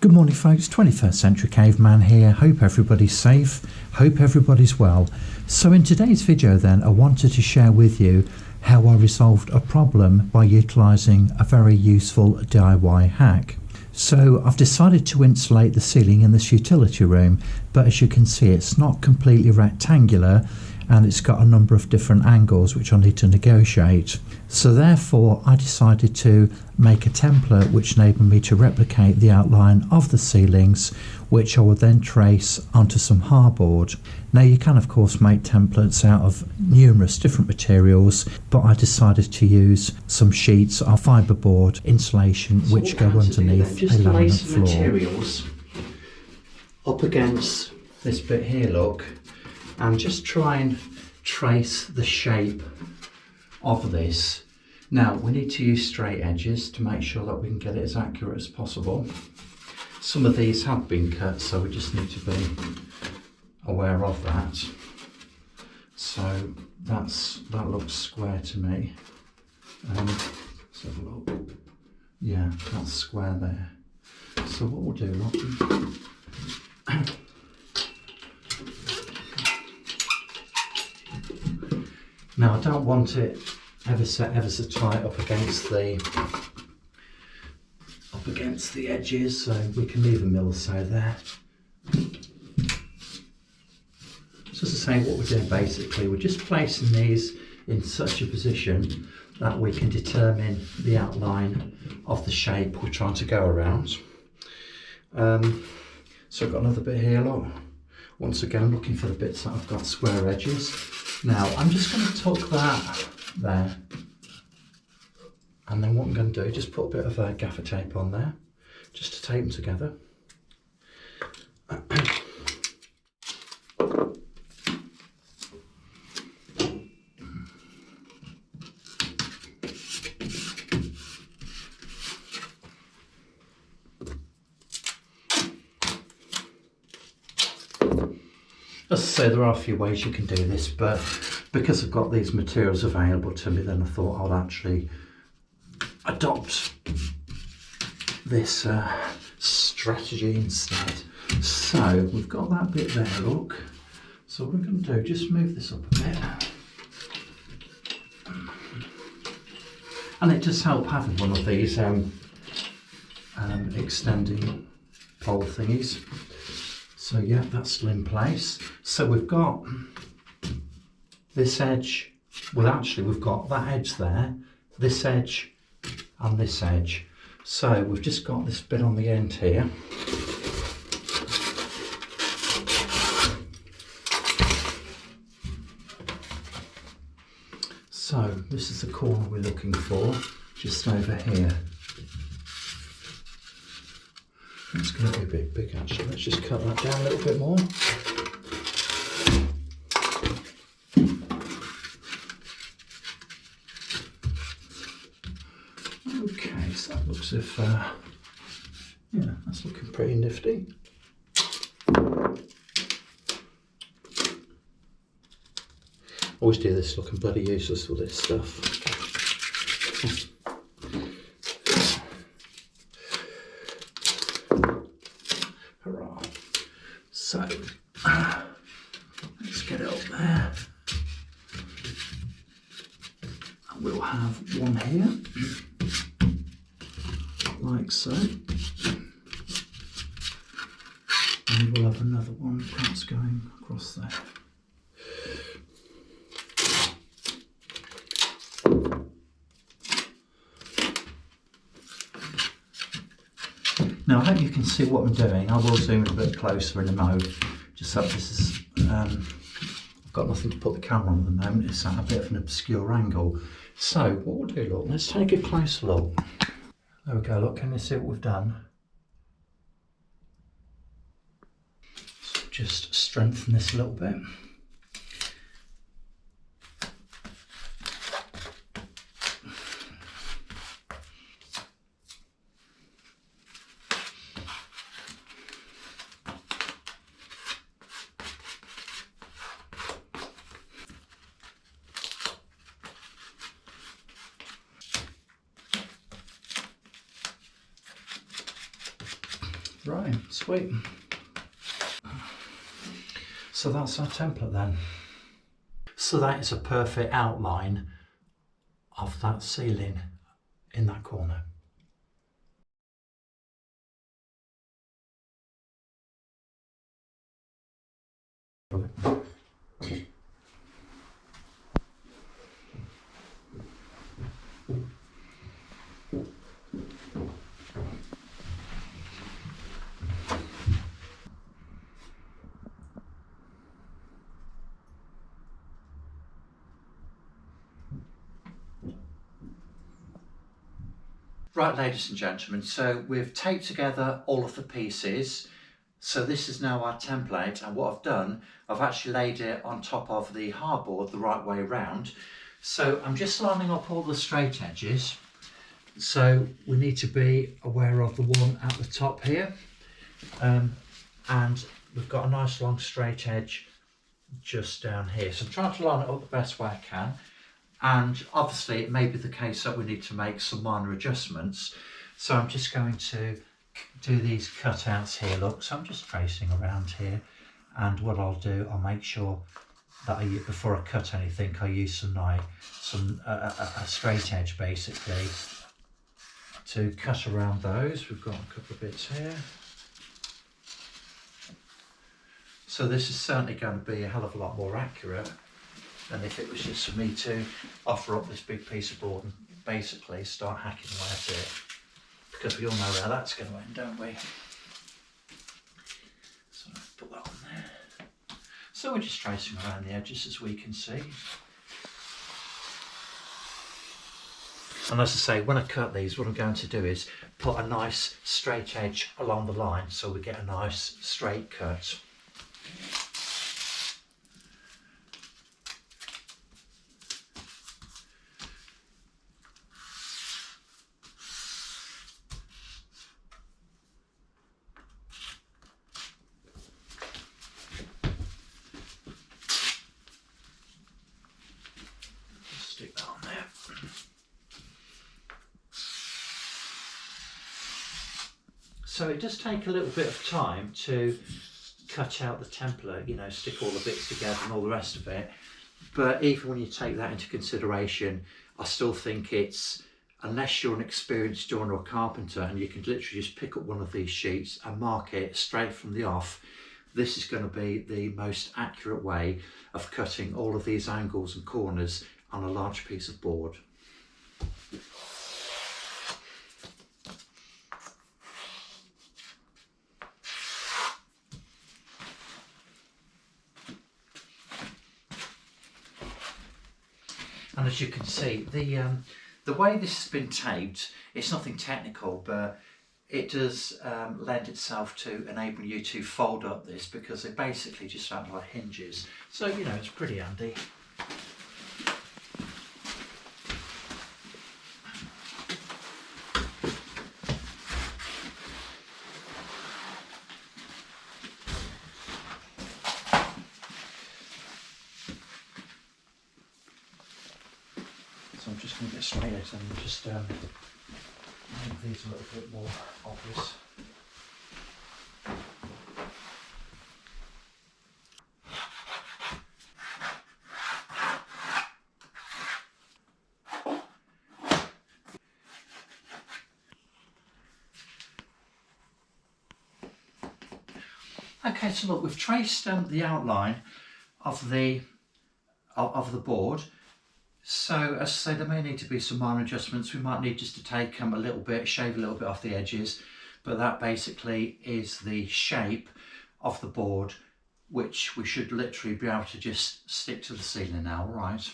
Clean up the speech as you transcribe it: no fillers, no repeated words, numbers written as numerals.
Good morning folks, 21st Century Caveman here. Hope everybody's safe, hope everybody's well. So in today's video then, I wanted to share with you how I resolved a problem by utilising a very useful DIY hack. So I've decided to insulate the ceiling in this utility room, but as you can see it's not completely rectangular and it's got a number of different angles which I need to negotiate. So therefore I decided to make a template which enabled me to replicate the outline of the ceilings, which I will then trace onto some hardboard. Now you can of course make templates out of numerous different materials, but I decided to use some sheets of fiberboard insulation which go underneath a laminate floor. Materials up against this bit here, look, and just try and trace the shape of this. Now we need to use straight edges to make sure that we can get it as accurate as possible. Some of these have been cut, so we just need to be aware of that. So that looks square to me. Let's have a look. Yeah, that's square there. So what we'll do, look, now I don't want it ever so tight up against the edges, so we can leave a mill or so there. So as I say, what we're doing basically, we're just placing these in such a position that we can determine the outline of the shape we're trying to go around. So I've got another bit here, look. Once again, looking for the bits that I've got square edges. Now I'm just going to tuck that there, and then what I'm going to do, just put a bit of gaffer tape on there, just to tape them together. As I say, there are a few ways you can do this, but because I've got these materials available to me, then I thought I'll actually adopt this strategy instead. So we've got that bit there, look. So what we're going to do, just move this up a bit. And it does help having one of these extending pole thingies. So yeah, that's still in place. So we've got this edge, well actually we've got that edge there, this edge and this edge. So we've just got this bit on the end here. So this is the corner we're looking for, just over here. It's going to be a bit big actually, let's just cut that down a little bit more. Okay, so that looks as if, yeah, that's looking pretty nifty. Always do this looking bloody useless with this stuff. Hurrah. So, let's get it up there. And we'll have one here, like so. And we'll have another one perhaps going across there. Now I hope you can see what I'm doing. I will zoom a bit closer in a mode, just so this is, I've got nothing to put the camera on at the moment, it's at a bit of an obscure angle. So what we'll do, look, let's take a closer look. There we go, look, can you see what we've done? So just strengthen this a little bit. drying. Sweet. So that's our template then. So that is a perfect outline of that ceiling in that corner. Right, ladies and gentlemen, so we've taped together all of the pieces. So this is now our template, and what I've done, I've actually laid it on top of the hardboard the right way round. So I'm just lining up all the straight edges. So we need to be aware of the one at the top here. And we've got a nice long straight edge just down here. So I'm trying to line it up the best way I can. And obviously it may be the case that we need to make some minor adjustments. So I'm just going to do these cutouts here, look. So I'm just tracing around here. And what I'll do, I'll make sure that before I cut anything, I use a straight edge basically to cut around those. We've got a couple of bits here. So this is certainly going to be a hell of a lot more accurate than if it was just for me to offer up this big piece of board and basically start hacking away at it, because we all know how that's going to end, don't we? So put that on there. So we're just tracing around the edges, as we can see. And as I say, when I cut these, what I'm going to do is put a nice straight edge along the line so we get a nice straight cut. Stick that on there. So it does take a little bit of time to cut out the template, you know, stick all the bits together and all the rest of it. But even when you take that into consideration, I still think it's, unless you're an experienced joiner or carpenter and you can literally just pick up one of these sheets and mark it straight from the off, this is going to be the most accurate way of cutting all of these angles and corners on a large piece of board. And as you can see, the way this has been taped, it's nothing technical, but it does lend itself to enabling you to fold up this, because they basically just act like hinges. So, you know, it's pretty handy. So I'm just going to get straight out and just make these a little bit more obvious. Okay, so look, we've traced the outline of the board. So as I say, there may need to be some minor adjustments. We might need just to take a little bit, shave a little bit off the edges, but that basically is the shape of the board, which we should literally be able to just stick to the ceiling now, right?